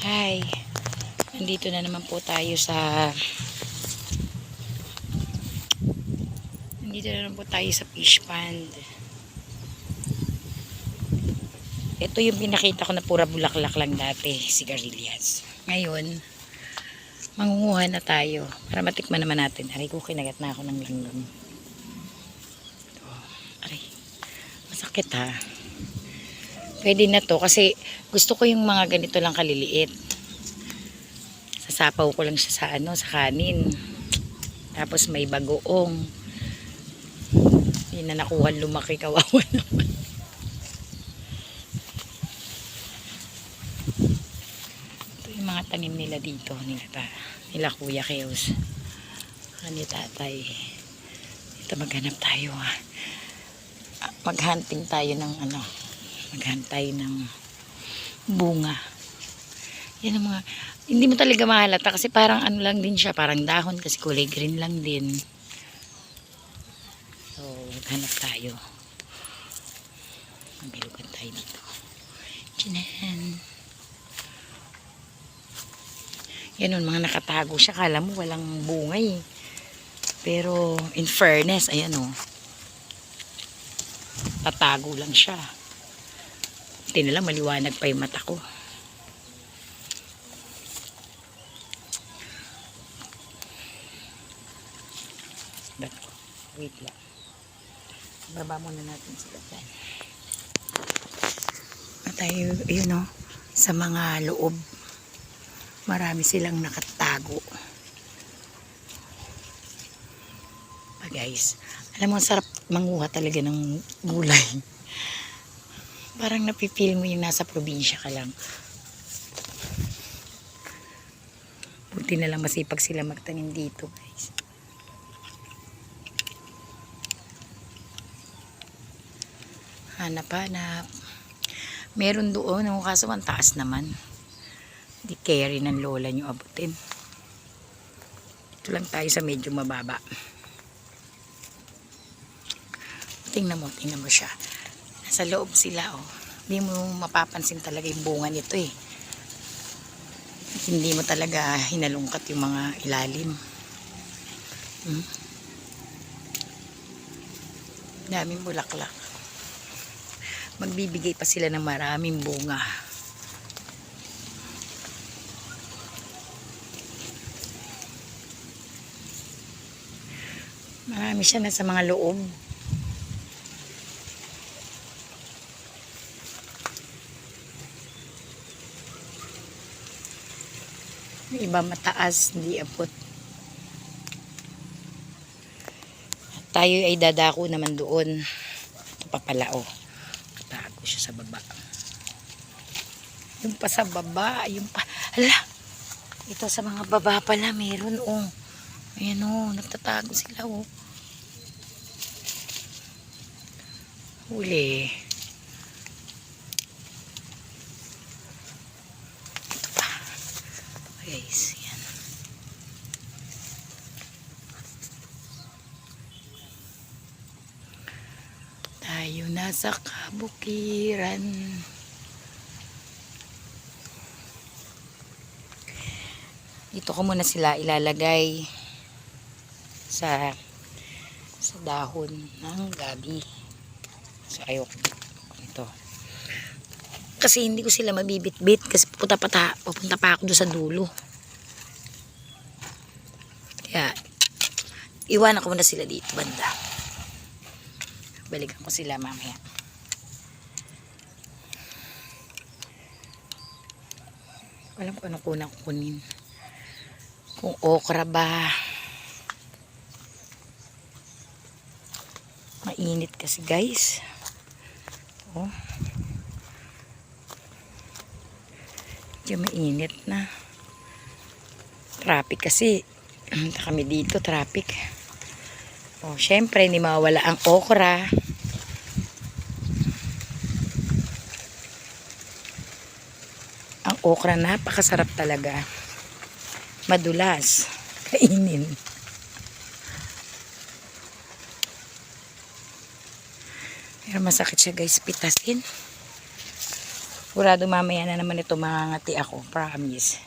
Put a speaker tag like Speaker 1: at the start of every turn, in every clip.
Speaker 1: Hi, nandito na naman po tayo sa fish pond. Ito yung pinakita ko na pura bulaklak lang dati, sigarilyas. Ngayon, mangunguha na tayo para matikman naman natin. Aray ko, kinagat na ako ng langgam. Ito, aray, masakit ha. Pwede na to kasi gusto ko yung mga ganito lang kaliliit. Sasapaw ko lang siya sa sa kanin. Tapos may bagoong. Hindi na nakuha, lumaki, kawawa naman. Ito yung mga tanim nila dito, nila Kuya Keos. Ni tatay. Ito maghanap tayo ha. Maghunting tayo ng maghantay ng bunga. Yan ang mga, hindi mo talaga mahalata kasi parang lang din siya, parang dahon kasi kulay green lang din. So, maghanap tayo. Magbilugan tayo dito. Tinahan. Yan mga nakatago siya. Kala mo walang bunga eh. Pero, in fairness, ayan tatago lang siya. Hindi na lang maliwanag pa yung mata ko. Wait lang. Baba muna natin sila dyan. Tayo, yun sa mga loob. Marami silang nakatago. Guys, alam mo, sarap manguha talaga ng gulay. Parang napipil mo yung nasa probinsya ka lang. Buti na lang masipag sila magtanim dito, guys. Hanap-hanap. Meron doon, kaso ang taas naman. Di carry ng lola nyo abutin. Ito lang tayo sa medyo mababa. Tingnan mo siya. Nasa loob sila, Hindi mo mapapansin talaga yung bunga nito eh. Hindi mo talaga hinalungkat yung mga ilalim. Daming bulaklak. Magbibigay pa sila ng maraming bunga. Marami siya nasa mga loob. May iba mataas, hindi abot. Tayo ay dadako naman doon. Ito pa pala, Katago siya sa baba. Yung pa sa baba, yung pa. Hala! Ito sa mga baba pala, meron, Ayan, nagtatago sila, Huli. Ito pa. Guys, yan. Tayo nasa kabukiran. Dito ko muna sila ilalagay sa dahon ng gabi. So ayoko ito. Kasi hindi ko sila mabibit-bit kasi pupunta pa ako doon sa dulo. Kaya iwanan ko muna sila dito banda. Balikan ko sila mamaya. Alam ko anong kunin. Kung okra ba. Mainit kasi guys. Diyan mainit na. Traffic kasi. Kami dito traffic. Syempre hindi mawala ang okra. Ang okra napakasarap talaga. Madulas. Kainin. Pero masakit siya guys pitasin. Sigurado mamaya na naman ito mangangati ako. Promise.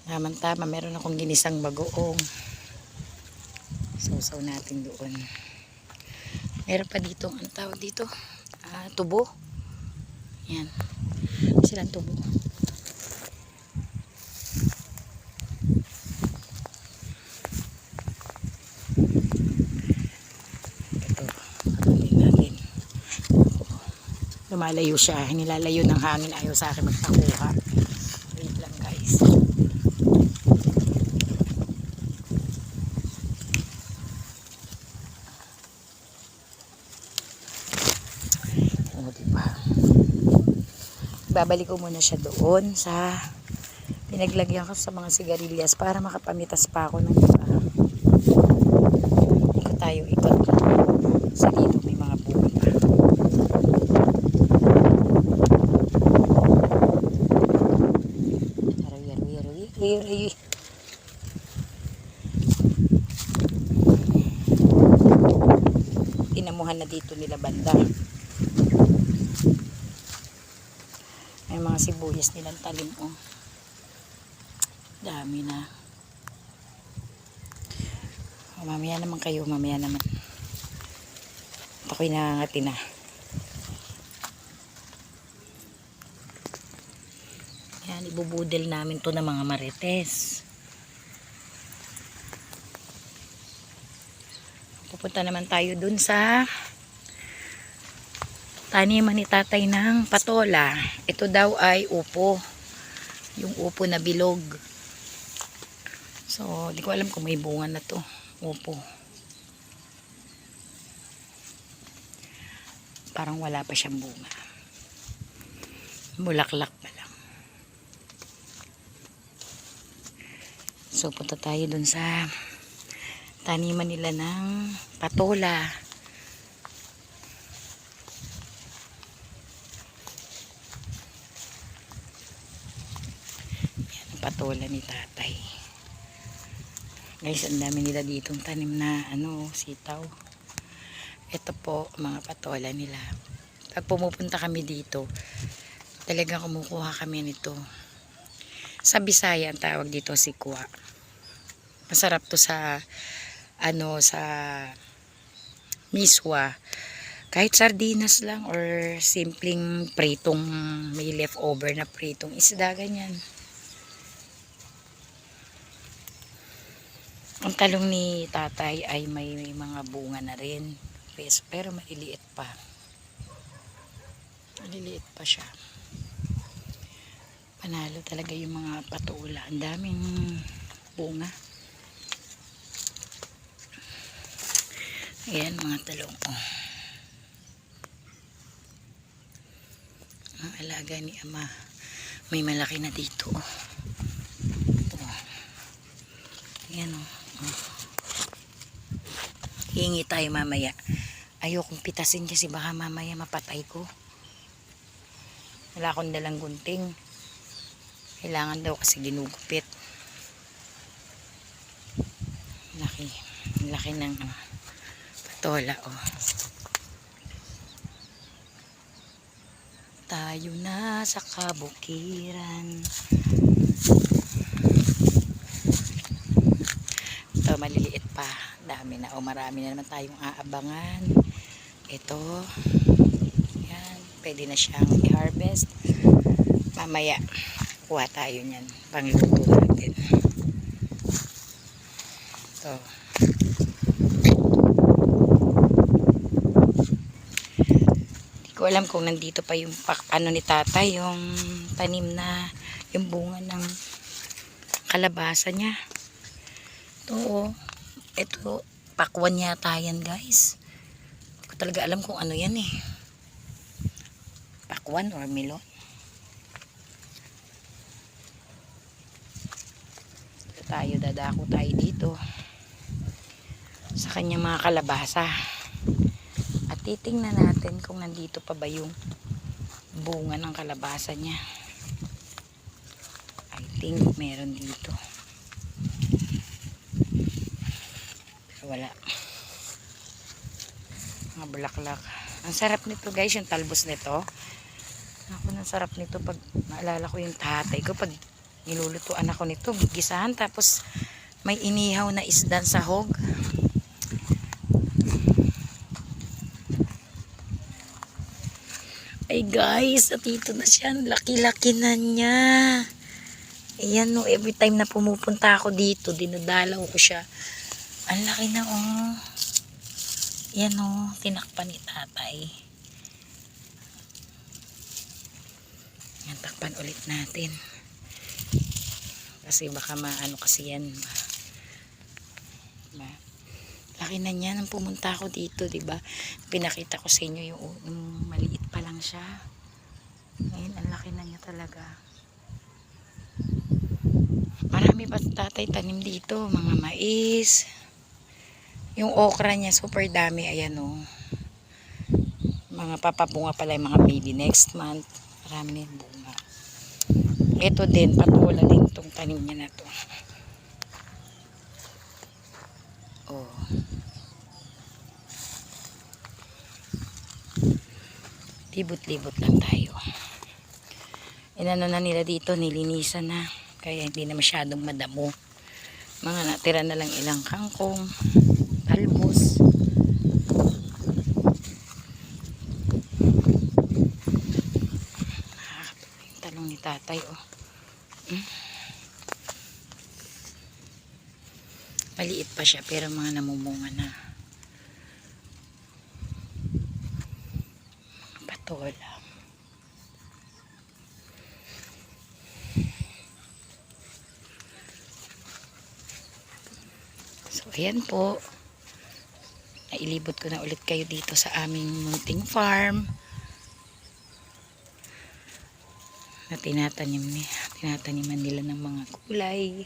Speaker 1: Tama-tama, meron akong ginisang bagoong. Sausaw natin doon. Meron pa dito, ang tawag dito? Tubo. Yan. Silang tubo. Ito, patuloy natin. Lumalayo siya. Nilalayo ng hangin. Ayaw sa akin magpakuha. Wait lang guys. O, diba? Babalik ko muna siya doon sa pinaglagyan ko sa mga sigarilyas para makapamitas pa ako ng iba. Ikot tayo, ikot. Sa dito may mga bunga pa. Aray. Tinamuhan na dito nila banda. May mga sibuyas nilang talim, oh. Dami na. Oh, mamaya naman kayo, mamaya naman. Ako'y nangangati na. Yan, ibubudel namin to ng mga marites. Pupunta naman tayo dun sa taniman ni tatay ng patola. Ito daw ay upo. Yung upo na bilog. So, di ko alam kung may bunga na to. Upo. Parang wala pa siyang bunga. Bulaklak pa lang. So, punta tayo dun sa taniman nila ng patola. Yan ang patola ni tatay. Guys, ang dami nila ditong tanim na sitaw. Ito po, mga patola nila. Pag pumupunta kami dito, talagang kumukuha kami nito. Sa Bisaya, ang tawag dito sikwa. Masarap to sa sa miswa. Kahit sardinas lang or simpleng pritong, may leftover na pritong isda, ganyan. Ang talong ni tatay ay may mga bunga na rin. Pero maliliit pa. Maliliit pa siya. Panalo talaga yung mga patola. Ang daming bunga. Ayan mga talong. Oh. Ang alaga ni ama. May malaki na dito. Ito. Ayan o. Oh. Hingi tayo mamaya. Ayokong pitasin kasi baka mamaya mapatay ko. Wala akong dalang gunting. Kailangan daw kasi ginugupit. Laki. Laki ng patola, oh. Tayo na sa kabukiran. Ito, maliliit pa. Dami na. O, marami na naman tayong aabangan. Ito. Yan. Pwede na siyang i-harvest. Mamaya, kuha tayo niyan. Pangluto natin. Ito. Hindi ko alam kung nandito pa yung ni tatay, yung tanim na, yung bunga ng kalabasa niya. Ito, ito, pakwan yata yan guys. Hindi ko talaga alam kung ano yan eh. Pakwan or melon. Ito dadako tayo dito sa kanyang mga kalabasa. At titingnan natin kung nandito pa ba yung bunga ng kalabasa niya. I think meron dito. Pero wala. Mga bulaklak. Ang sarap nito guys, yung talbos nito. Ako, ang sarap nito pag naalala ko yung tatay ko. Pag nilulutuan ako nito, gigisahan. Tapos may inihaw na isdan sahog. Ay guys, at ito na siya. Laki-laki na niya. Ayan no, every time na pumupunta ako dito, dinadalaw ko siya. Ang laki na oh. Ayan oh, tinakpan ni tatay. Yan, takpan ulit natin. Kasi baka maano kasi yan. Diba? Laki na niya nang pumunta ako dito, diba? Pinakita ko sa inyo yung maliit pa lang siya. Ngayon, ang laki na niya talaga. Marami pa tatay tanim dito, mga mais. Yung okra niya, super dami. Ayan o. Mga papabunga pala yung mga baby next month. Marami na yung bunga. Ito din, patola din itong tanim niya na to. Oh. Libot-libot lang tayo. Inano na nila dito, nilinisan na. Kaya hindi na masyadong madamo. Mga natira na lang ilang kangkong, talbos. Yung talong ni tatay, oh. Maliit pa siya, pero mga namumunga na. Patola. So, ayan po. Nailibot ko na ulit kayo dito sa aming munting farm. Na tinataniman nila ng mga kulay.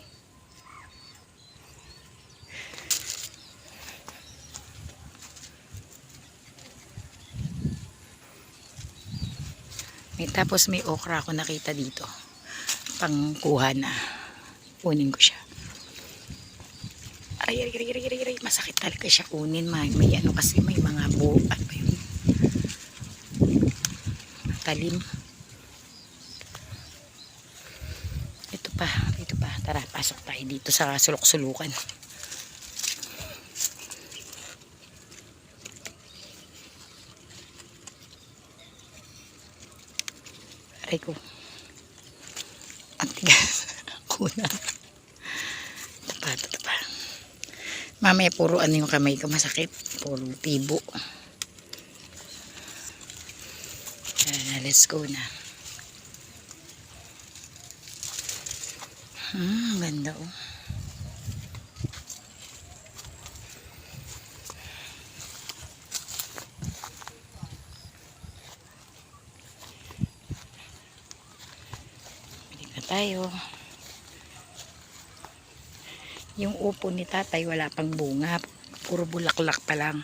Speaker 1: Tapos may okra ako nakita dito. Pangkuha na. Kunin ko siya. Aray. Masakit talaga siya kunin. May ano kasi may mga buo. Ano ba yun? Talim. Ito pa. Tara, pasok tayo dito sa sulok-sulukan. Aray ko. Ang tigas. Kuna. Ito pa. Mamaya puro ano yung kamay ko masakit. Puro tibo. Let's go na. Ganda oh. Balik na tayo. Yung upo ni tatay wala pang bunga. Puro bulaklak pa lang.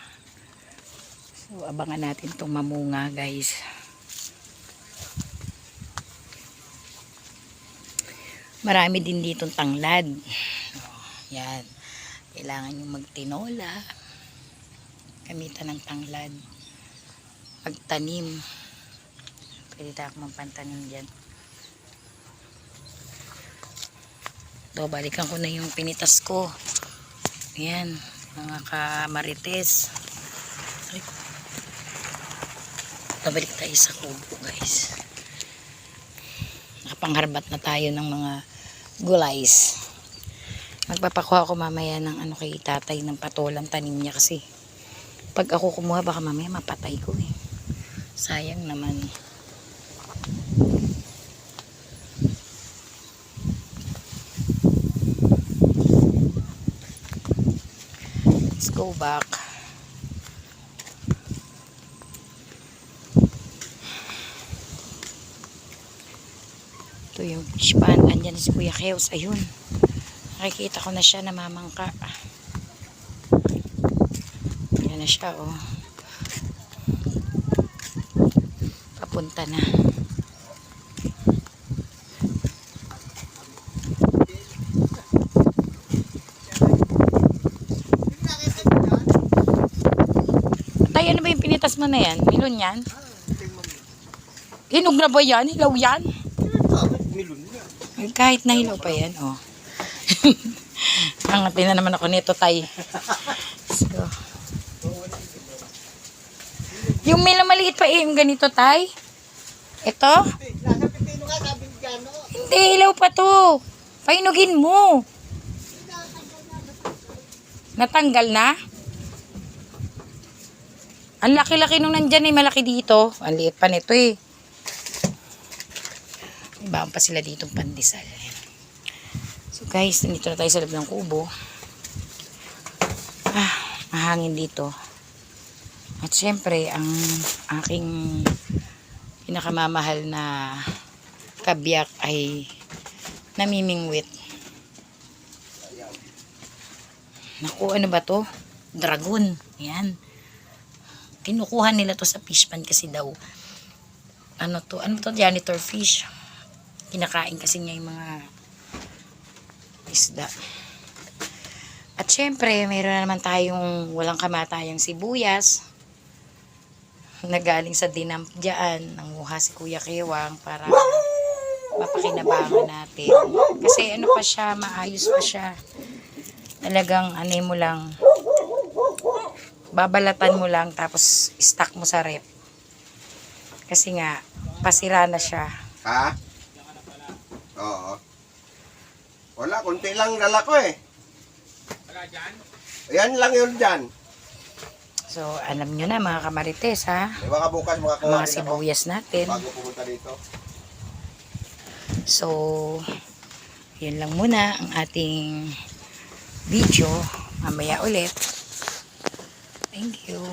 Speaker 1: So abangan natin itong mamunga guys. Marami din ditong tanglad. Yan. Kailangan nyo magtinola. Gamitan ng tanglad. Magtanim. Pwede tayo magpantanim dyan. So, balikan ko na yung pinitas ko. Yan. Mga kamarites. Balik tayo sa kubo guys. Nakapangharbat na tayo ng mga gulays. Magpapakuha ako mamaya ng ano kay tatay ng patolang tanim niya kasi pag ako kumuha baka mamaya mapatay ko eh. Sayang naman. Let's go back. Ito yung span. Andyan si Kuya Keos. Ayun. Nakikita ko na siya namamangka. Yan na siya oh. Papunta na. Congressman na yan. Milon yan. Hinog na ba yan? Hilaw yan?
Speaker 2: Milon niya.
Speaker 1: Ay, kahit na hilaw pa yan, oh. Ang na naman ako nito, tay. So, yung may maliit pa yung ganito, tay. Ito?
Speaker 2: Nasa pipino ka, sabi ni Jano.
Speaker 1: Hindi, hilaw pa to. Painugin mo. Natanggal na? Ang laki-laki nung nandyan eh, malaki dito. Ang liit pa nito eh. May baon pa sila ditong pandesal. So guys, nandito na tayo sa loob ng kubo. Mahangin dito. At syempre, ang aking pinakamamahal na kabiyak ay namimingwit. Naku, ano ba to? Dragon. Ayan. Kinukuha nila to sa fish pan kasi daw ano to janitor fish. Kinakain kasi niya yung mga isda. At syempre, mayroon na naman tayong walang kamatayang sibuyas na galing sa dinamp dyan. Nanguha si Kuya Kewang para mapakinabangan natin. Kasi ano pa siya, maayos pa siya. Talagang ano mo lang, babalatan mo lang tapos stock mo sa rep. Kasi nga, pasira na siya.
Speaker 2: Ha? Oo. Wala, konti lang dala ko eh. Wala dyan? Ayan lang yun dyan.
Speaker 1: So, alam nyo na mga kamarites ha.
Speaker 2: Di ba bukas makakuha
Speaker 1: Mga sibuyas natin.
Speaker 2: bago pumunta dito?
Speaker 1: So, yun lang muna ang ating video. Mamaya ulit. Thank you.